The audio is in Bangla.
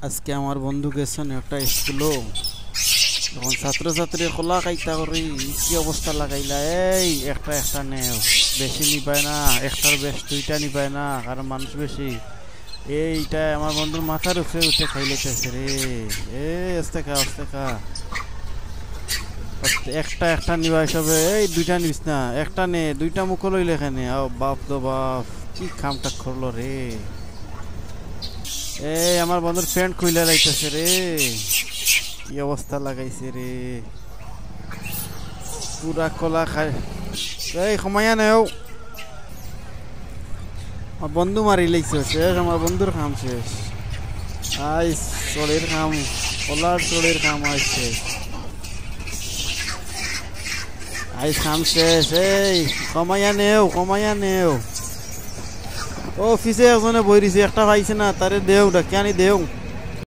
আজকে আমার বন্ধু গেছেন একটা স্কুলও যখন ছাত্রছাত্রী খোলা খাইতা করি কি অবস্থা লাগাইলা এই একটা একটা নেও বেশি নিপায় না একটার বেশ দুইটা নিপায় না কারণ মানুষ বেশি এইটা আমার বন্ধুর মাথার উপরে উঠে খাইলেছে রে এ আস্তে খা একটা একটা নিবা হিসাবে এই দুইটা নিস না একটা নে দুইটা মুখ লইলে এখানে বাপ দো বাপ কি কামটা করলো রে এই আমার বন্ধুর ফ্রেন্ড খুইলা লাইতেছে রে কি অবস্থা লাগাইছে রে পুরা কলা খায় এই সময়া নেও আমার বন্ধু মারি লাইছে শেষ আমার বন্ধুর কাম শেষ আই চড়ের কাম কলার চড়ের কাম আসছে আই কাম শেষ এই কমাইয়া নেও ও অফিসে একজনে বই দিছে একটা পাইছে না তারে দেও ডাকিয়ানি দেও